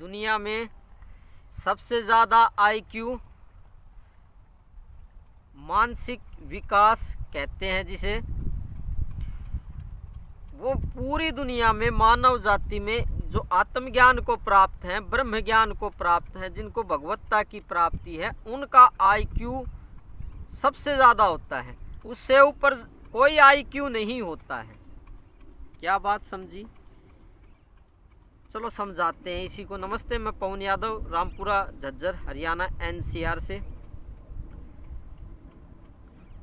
दुनिया में सबसे ज़्यादा आईक्यू, मानसिक विकास कहते हैं जिसे, वो पूरी दुनिया में मानव जाति में जो आत्मज्ञान को प्राप्त हैं, ब्रह्म ज्ञान को प्राप्त हैं, जिनको भगवत्ता की प्राप्ति है, उनका आईक्यू सबसे ज़्यादा होता है। उससे ऊपर कोई आईक्यू नहीं होता है। क्या बात समझी? चलो समझाते हैं इसी को। नमस्ते, मैं पवन यादव, रामपुरा झज्जर, हरियाणा, एनसीआर से।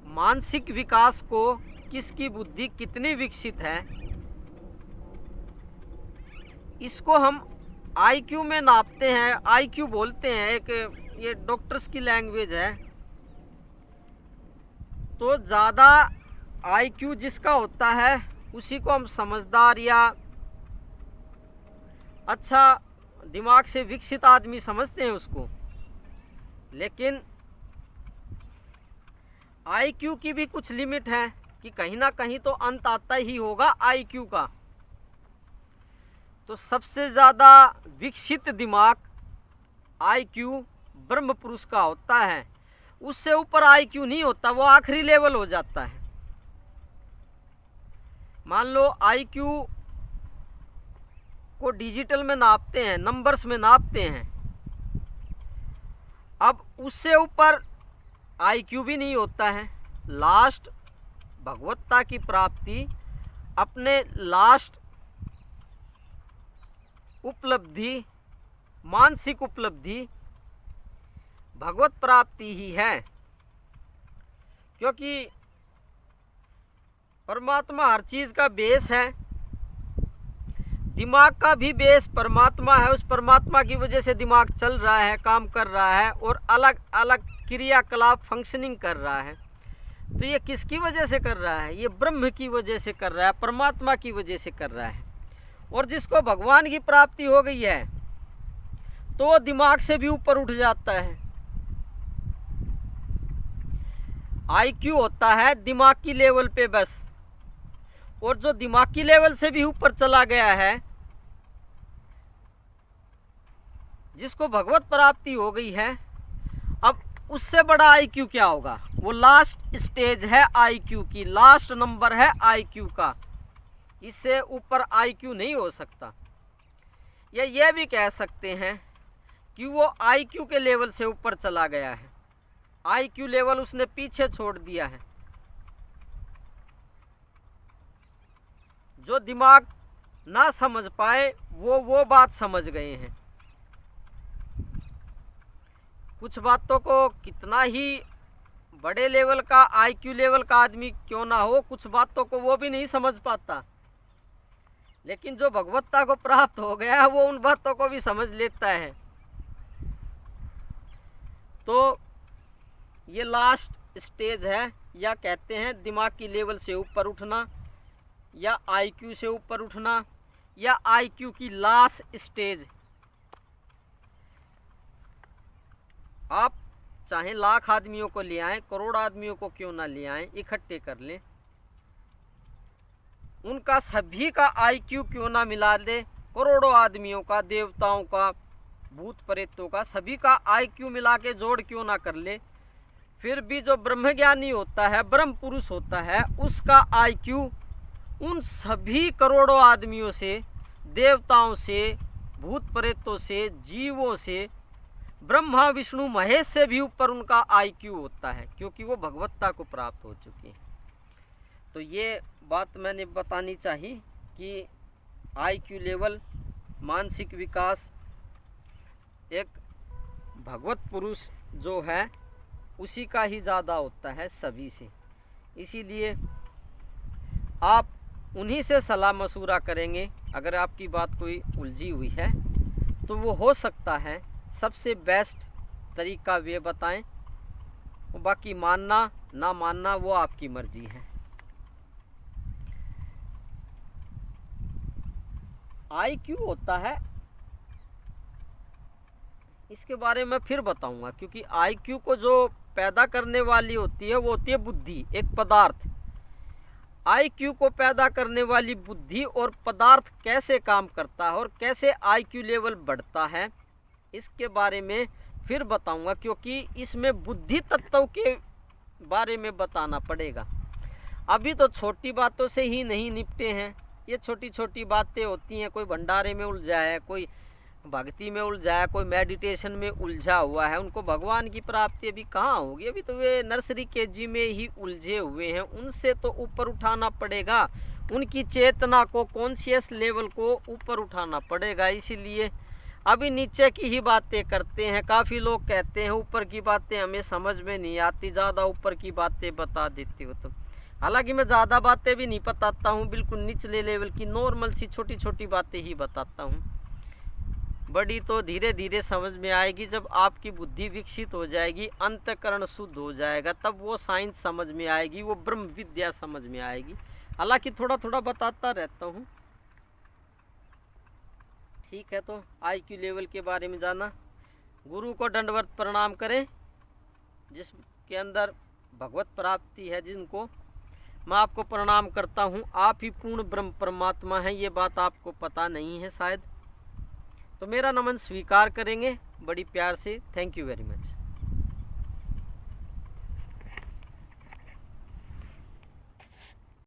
मानसिक विकास को किसकी बुद्धि कितनी विकसित है, इसको हम आईक्यू में नापते हैं। आईक्यू बोलते हैं, एक ये डॉक्टर्स की लैंग्वेज है। तो ज़्यादा आईक्यू जिसका होता है उसी को हम समझदार या अच्छा दिमाग से विकसित आदमी समझते हैं उसको। लेकिन आईक्यू की भी कुछ लिमिट है कि कहीं ना कहीं तो अंत आता ही होगा आईक्यू का। तो सबसे ज़्यादा विकसित दिमाग आईक्यू ब्रह्म पुरुष का होता है। उससे ऊपर आईक्यू नहीं होता, वो आखिरी लेवल हो जाता है। मान लो आईक्यू को डिजिटल में नापते हैं, नंबर्स में नापते हैं। अब उससे ऊपर आईक्यू भी नहीं होता है। लास्ट भगवत्ता की प्राप्ति, अपने लास्ट उपलब्धि, मानसिक उपलब्धि भगवत प्राप्ति ही है। क्योंकि परमात्मा हर चीज़ का बेस है, दिमाग का भी बेस परमात्मा है। उस परमात्मा की वजह से दिमाग चल रहा है, काम कर रहा है और अलग अलग क्रियाकलाप फंक्शनिंग कर रहा है। तो ये किसकी वजह से कर रहा है? ये ब्रह्म की वजह से कर रहा है, परमात्मा की वजह से कर रहा है। और जिसको भगवान की प्राप्ति हो गई है तो दिमाग से भी ऊपर उठ जाता है। आईक्यू होता है दिमाग की लेवल पे बस, और जो दिमाग की लेवल से भी ऊपर चला गया है, जिसको भगवत प्राप्ति हो गई है, अब उससे बड़ा आईक्यू क्या होगा? वो लास्ट स्टेज है आईक्यू की, लास्ट नंबर है आईक्यू का। इससे ऊपर आईक्यू नहीं हो सकता। या ये भी कह सकते हैं कि वो आईक्यू के लेवल से ऊपर चला गया है, आईक्यू लेवल उसने पीछे छोड़ दिया है। जो दिमाग ना समझ पाए वो बात समझ गए हैं। कुछ बातों को कितना ही बड़े लेवल का आईक्यू लेवल का आदमी क्यों ना हो, कुछ बातों को वो भी नहीं समझ पाता। लेकिन जो भगवत्ता को प्राप्त हो गया है वो उन बातों को भी समझ लेता है। तो ये लास्ट स्टेज है, या कहते हैं दिमाग की लेवल से ऊपर उठना, या आईक्यू से ऊपर उठना, या आईक्यू की लास्ट स्टेज। आप चाहे लाख आदमियों को ले आएं, करोड़ आदमियों को क्यों ना ले आएं, इकट्ठे कर लें, उनका सभी का आईक्यू क्यों ना मिला दे, करोड़ों आदमियों का, देवताओं का, भूत प्रेतों का, सभी का आईक्यू मिला के जोड़ क्यों ना कर ले, फिर भी जो ब्रह्मज्ञानी होता है, ब्रह्म पुरुष होता है, उसका आईक्यू उन सभी करोड़ों आदमियों से, देवताओं से, भूत प्रेतों से, जीवों से, ब्रह्मा विष्णु महेश से भी ऊपर उनका आईक्यू होता है, क्योंकि वो भगवत्ता को प्राप्त हो चुके हैं। तो ये बात मैंने बतानी चाहिए कि आईक्यू लेवल, मानसिक विकास, एक भगवत पुरुष जो है उसी का ही ज़्यादा होता है सभी से। इसीलिए आप उन्हीं से सलाह मशूरा करेंगे। अगर आपकी बात कोई उलझी हुई है तो वो हो सकता है सबसे बेस्ट तरीका वे बताएं। बाकी मानना ना मानना वो आपकी मर्जी है। आईक्यू होता है, इसके बारे में फिर बताऊंगा, क्योंकि आईक्यू को जो पैदा करने वाली होती है वो होती है बुद्धि, एक पदार्थ। आईक्यू को पैदा करने वाली बुद्धि और पदार्थ कैसे काम करता है और कैसे आईक्यू लेवल बढ़ता है, इसके बारे में फिर बताऊंगा, क्योंकि इसमें बुद्धि तत्व के बारे में बताना पड़ेगा। अभी तो छोटी बातों से ही नहीं निपटे हैं। ये छोटी छोटी बातें होती हैं, कोई भंडारे में उलझा है, कोई भक्ति में उलझा है, कोई मेडिटेशन में उलझा हुआ है, उनको भगवान की प्राप्ति अभी कहाँ होगी। अभी तो वे नर्सरी केजी में ही उलझे हुए हैं। उनसे तो ऊपर उठाना पड़ेगा, उनकी चेतना को, कॉन्शियस लेवल को ऊपर उठाना पड़ेगा। इसीलिए अभी नीचे की ही बातें करते हैं। काफ़ी लोग कहते हैं ऊपर की बातें हमें समझ में नहीं आती, ज़्यादा ऊपर की बातें बता देती हो तुम। हालांकि मैं ज़्यादा बातें भी नहीं बताता हूँ, बिल्कुल निचले लेवल की नॉर्मल सी छोटी छोटी बातें ही बताता हूँ। बड़ी तो धीरे धीरे समझ में आएगी, जब आपकी बुद्धि विकसित हो जाएगी, अंतःकरण शुद्ध हो जाएगा, तब वो साइंस समझ में आएगी, वो ब्रह्म विद्या समझ में आएगी। हालांकि थोड़ा थोड़ा बताता रहता हूँ। ठीक है, तो आईक्यू लेवल के बारे में जाना। गुरु को दंडवत प्रणाम करें, जिसके अंदर भगवत प्राप्ति है, जिनको मैं आपको प्रणाम करता हूँ। आप ही पूर्ण ब्रह्म परमात्मा हैं, ये बात आपको पता नहीं है शायद, तो मेरा नमन स्वीकार करेंगे बड़ी प्यार से। Thank you very much.